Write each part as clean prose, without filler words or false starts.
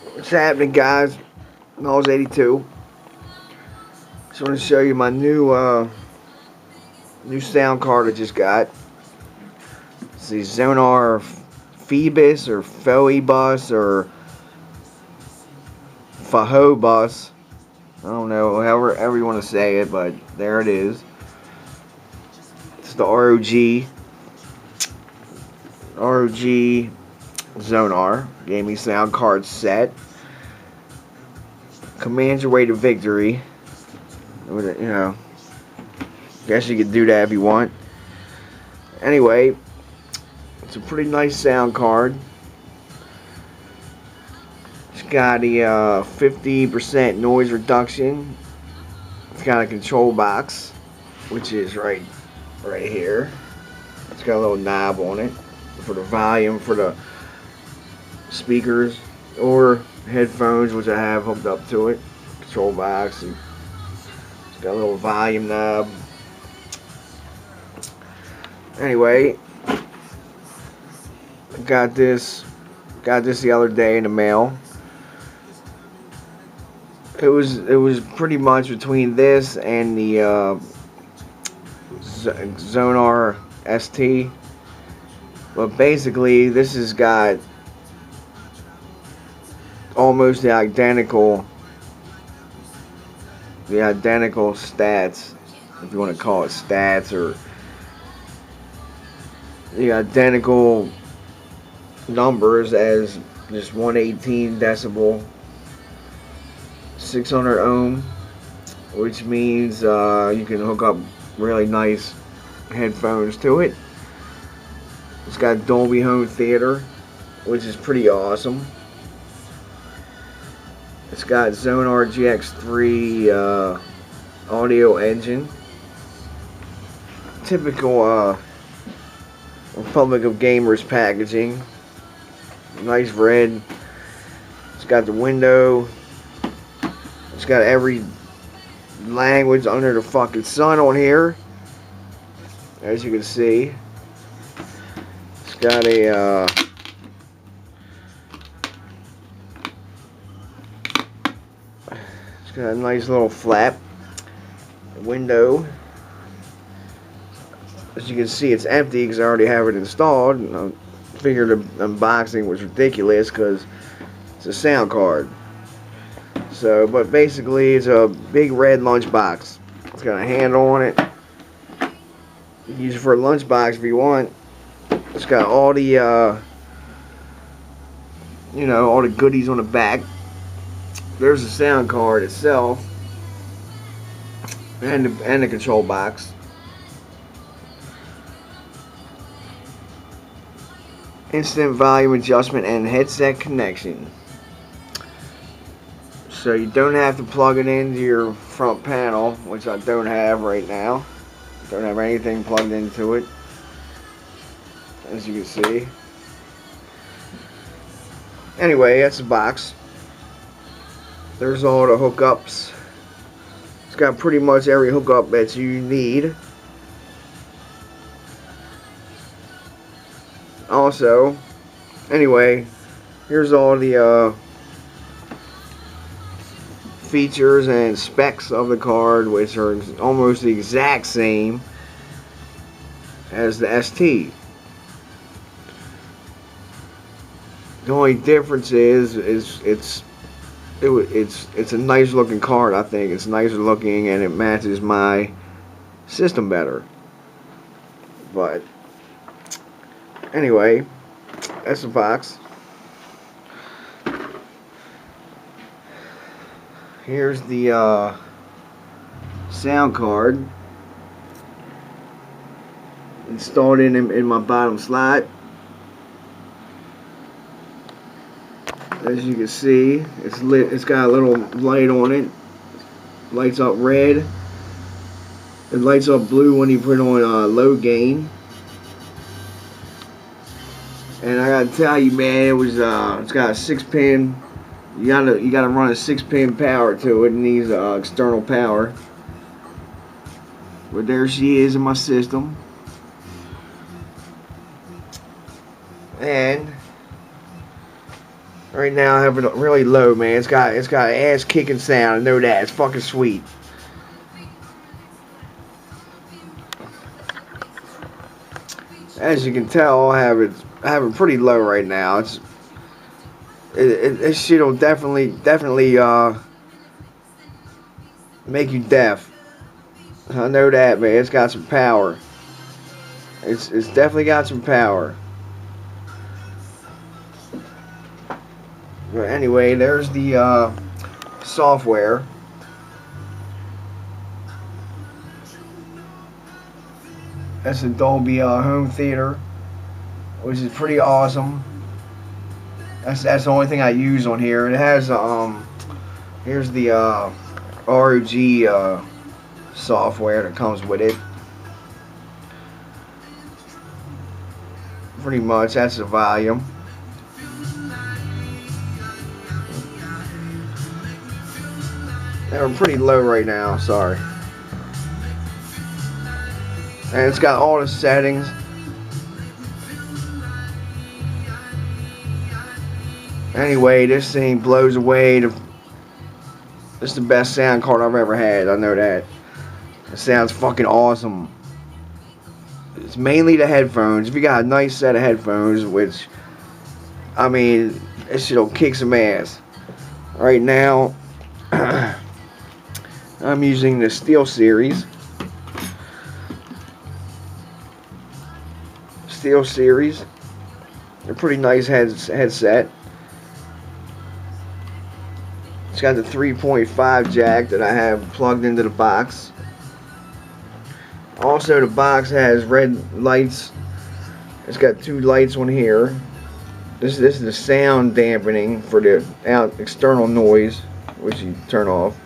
What's happening, guys? Knowles 82. Just want to show you my new sound card I just got. It's the Xonar Phoebus or Phoebus or Phoebus. I don't know, however you want to say it, but there it is. It's the ROG Xonar gaming sound card set. Commands your way to victory. You know, guess you could do that if you want. Anyway, it's a pretty nice sound card. It's got a 50% noise reduction. It's got a control box, which is right here. It's got a little knob on it for the volume for the speakers or headphones, which I have hooked up to it. Control box, and it's got a little volume knob. Anyway, I got this the other day in the mail. It was pretty much between this and the Xonar ST, but basically this has got almost the identical stats, if you want to call it stats, or the identical numbers as just 118 decibel, 600 ohm, which means you can hook up really nice headphones to it. It's got Dolby Home Theater, which is pretty awesome. It's got Xonar GX3 audio engine. Typical Republic of Gamers packaging. Nice red. It's got the window. It's got every language under the fucking sun on here, as you can see. It's got a got a nice little flap window. As you can see, it's empty because I already have it installed. I figured the unboxing was ridiculous because it's a sound card. So, but basically, it's a big red lunchbox. It's got a handle on it. You can use it for a lunchbox if you want. It's got all the all the goodies on the back. There's the sound card itself, and the control box. Instant volume adjustment and headset connection. So you don't have to plug it into your front panel, which I don't have right now. Don't have anything plugged into it, as you can see. Anyway, that's the box. There's all the hookups. It's got pretty much every hookup that you need. Also, anyway, here's all the features and specs of the card, which are almost the exact same as the ST. The only difference is it's a nice looking card. I think it's nicer looking and it matches my system better. But anyway, that's the box. Here's the sound card installed in my bottom slot. As you can see, it's lit. It's got a little light on it. Lights up red. It lights up blue when you put on low gain. And I gotta tell you, man, it's got a 6-pin. You gotta run a 6-pin power to it. It needs external power. But there she is in my system. And Right now I have it really low, man. It's got ass kicking sound. I know that. It's fucking sweet. As you can tell, I have it pretty low right now. This shit'll definitely make you deaf. I know that, man. It's got some power. It's definitely got some power. But anyway, there's the software. That's a Dolby home theater, which is pretty awesome. That's the only thing I use on here. It has here's the ROG software that comes with it. Pretty much, that's the volume. They're pretty low right now, sorry. And it's got all the settings. Anyway, this thing blows away. This is the best sound card I've ever had. I know that. It sounds fucking awesome. It's mainly the headphones. If you got a nice set of headphones, which, I mean, this shit'll kick some ass. Right now, I'm using the Steel Series. Steel Series. They're pretty nice headset. It's got the 3.5 jack that I have plugged into the box. Also, the box has red lights. It's got 2 lights on here. This is the sound dampening for the external noise, which you turn off,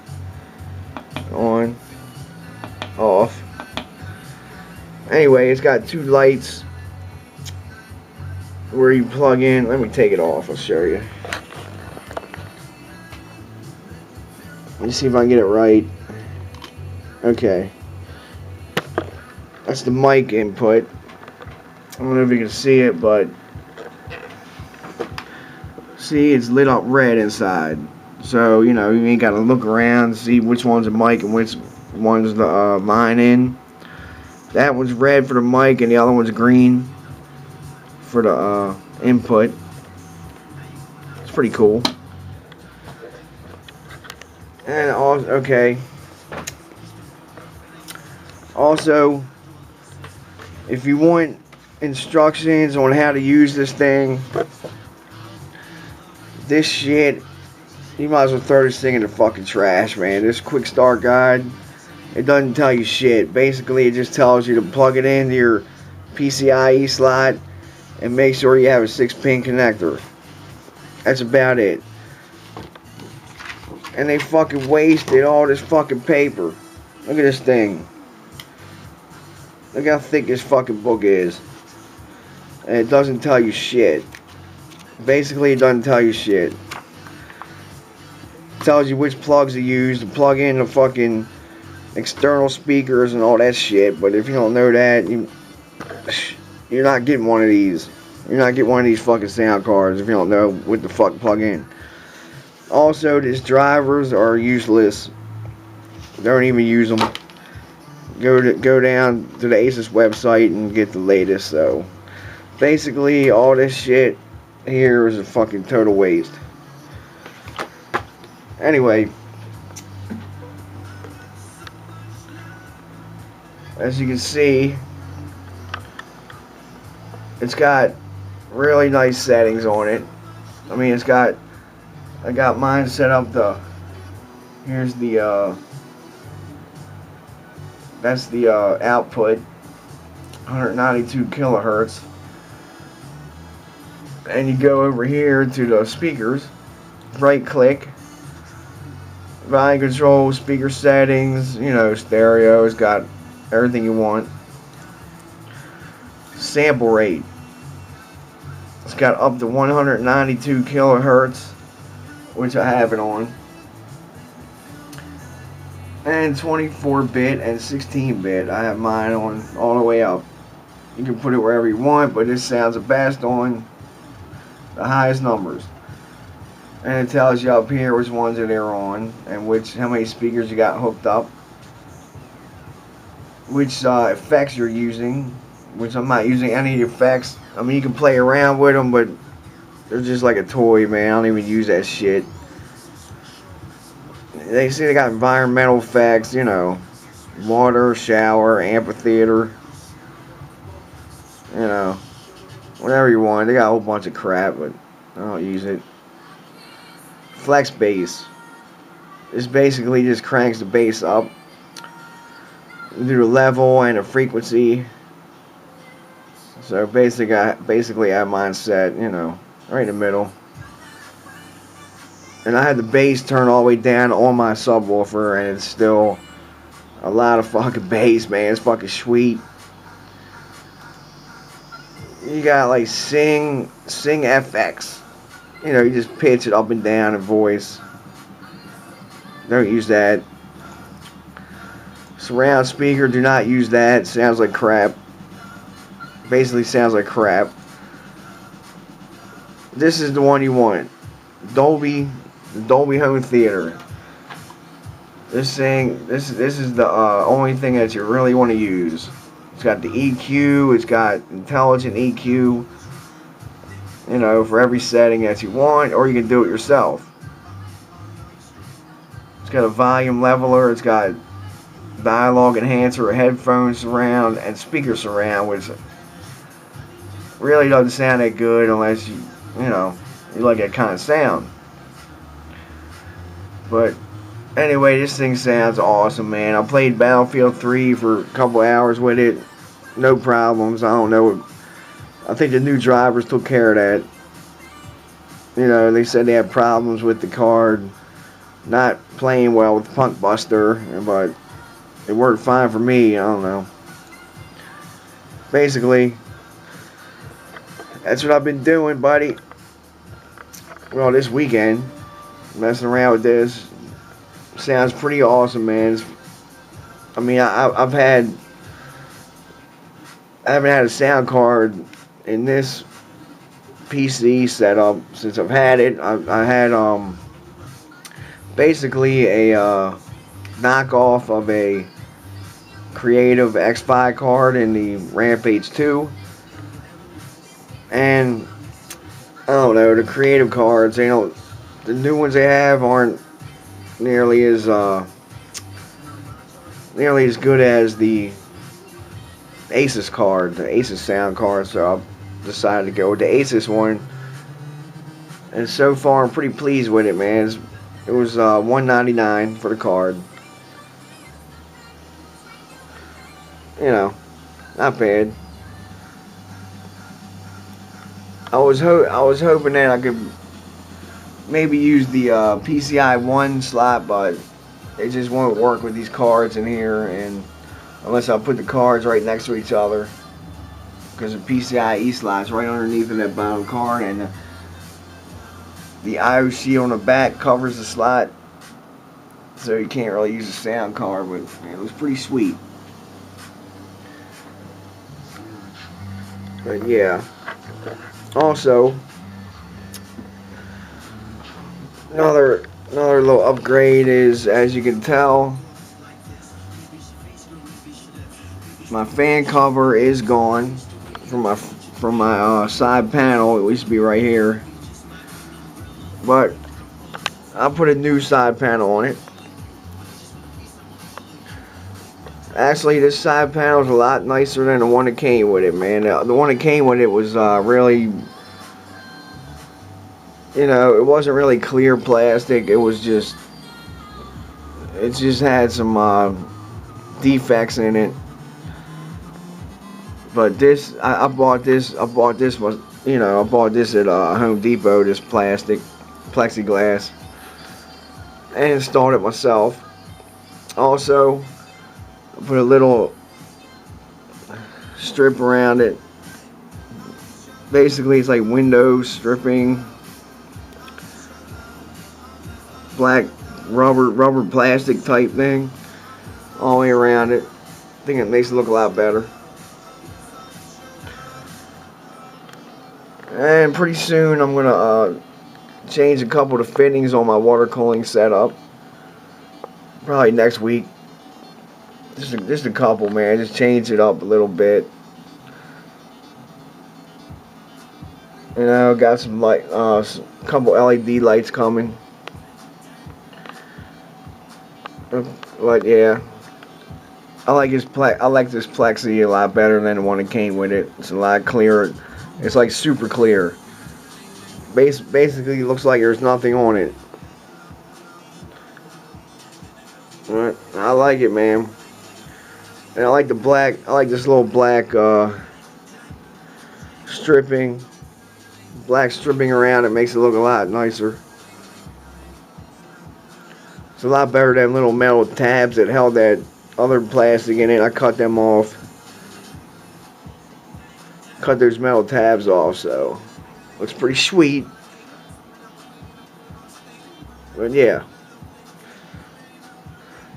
on, off. Anyway, it's got 2 lights where you plug in. Let me take it off. I'll show you. Let me see if I can get it right. Okay. That's the mic input. I don't know if you can see it, but see, it's lit up red inside. So, you know, you ain't got to look around, see which one's a mic and which one's the line in. That one's red for the mic and the other one's green for the input. It's pretty cool. And also, okay. Also, if you want instructions on how to use this thing, this shit, you might as well throw this thing in the fucking trash, man. This quick start guide, it doesn't tell you shit. Basically, it just tells you to plug it into your PCIe slot and make sure you have a 6-pin connector. That's about it. And they fucking wasted all this fucking paper. Look at this thing. Look how thick this fucking book is. And it doesn't tell you shit. Basically, it doesn't tell you shit. It tells you which plugs to use to plug in the fucking external speakers and all that shit. But if you don't know that, you're not getting one of these. You're not getting one of these fucking sound cards if you don't know what the fuck plug in. Also, these drivers are useless. Don't even use them. Go down to the Asus website and get the latest. So, basically, all this shit here is a fucking total waste. Anyway, as you can see, it's got really nice settings on it. I mean, I got mine set up to, here's the, that's the output, 192 kilohertz. And you go over here to the speakers, right click, volume control, speaker settings, you know, stereo, it's got everything you want. Sample rate, it's got up to 192 kilohertz, which I have it on, and 24-bit and 16-bit. I have mine on all the way up. You can put it wherever you want, but this sounds the best on the highest numbers. And it tells you up here which ones that they're on and how many speakers you got hooked up, which effects you're using, which I'm not using any effects. I mean, you can play around with them, but they're just like a toy, man. I don't even use that shit. They see they got environmental effects, you know, water, shower, amphitheater, you know, whatever you want. They got a whole bunch of crap, but I don't use it. Flex bass. This basically just cranks the bass up. You do the level and the frequency. So basically I have mine set, you know, right in the middle. And I had the bass turned all the way down on my subwoofer, and it's still a lot of fucking bass, man. It's fucking sweet. You got like Sing FX. You know, you just pitch it up and down in voice. Don't use that. Surround speaker, do not use that. It sounds like crap. Basically sounds like crap. This is the one you want. Dolby Home Theater. This is the only thing that you really want to use. It's got the EQ, it's got intelligent EQ, you know, for every setting that you want, or you can do it yourself. It's got a volume leveler, it's got dialogue enhancer, headphone surround, and speaker surround, which really doesn't sound that good unless you know, you like that kind of sound. But anyway, this thing sounds awesome, man. I played Battlefield 3 for a couple hours with it. No problems. I don't know. I think the new drivers took care of that. You know, they said they had problems with the card not playing well with Punk Buster, but it worked fine for me. I don't know. Basically, that's what I've been doing, buddy. Well, this weekend, messing around with this. Sounds pretty awesome, man. I mean, I haven't had a sound card in this PC setup since I've had it. I had basically a knockoff of a Creative X5 card in the Rampage 2, and I don't know, the Creative cards, the new ones they have aren't nearly as good as the Asus card, the Asus sound card. So I decided to go with the Asus one, and so far I'm pretty pleased with it, man. It was $199 for the card. You know, not bad. I was hoping that I could maybe use the PCI 1 slot, but it just won't work with these cards in here, and unless I put the cards right next to each other, because the PCIe slot's right underneath of that bottom card, and the IO shield on the back covers the slot, so you can't really use the sound card, but it was pretty sweet. But yeah, also another little upgrade is, as you can tell, my fan cover is gone from my side panel. It used to be right here, but I put a new side panel on it. Actually, this side panel is a lot nicer than the one that came with it, man. The one that came with it was really, you know, it wasn't really clear plastic. It just had some defects in it. But this, I bought this was, you know, I bought this at Home Depot, this plexiglass, and installed it myself. Also, I put a little strip around it. Basically, it's like window stripping, black rubber plastic type thing all the way around it. I think it makes it look a lot better. And pretty soon I'm gonna change a couple of the fittings on my water cooling setup. Probably next week. Just a couple, man. Just change it up a little bit. You know, got some light, couple LED lights coming. But yeah, I like this Plexi a lot better than the one that came with it. It's a lot clearer. It's like super clear. Basically, it looks like there's nothing on it. But I like it, man. And I like the black. I like this little black stripping. Black stripping around. It makes it look a lot nicer. It's a lot better than little metal tabs that held that other plastic in it. I cut them off. Cut those metal tabs off, so looks pretty sweet. But yeah,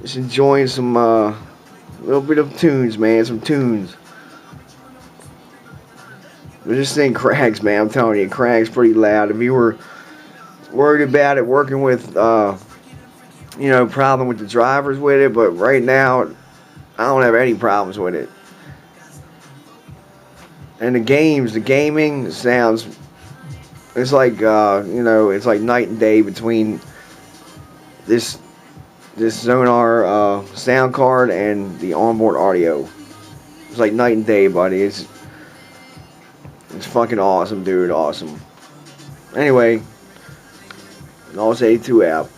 just enjoying some little bit of tunes, man. Some tunes. But this thing cracks, man. I'm telling you, it cracks pretty loud. If you were worried about it working with, problem with the drivers with it, but right now, I don't have any problems with it. And the gaming sounds, it's like, it's like night and day between this Xonar sound card and the onboard audio. It's like night and day, buddy. It's fucking awesome, dude. Awesome. Anyway, Lost 82 out.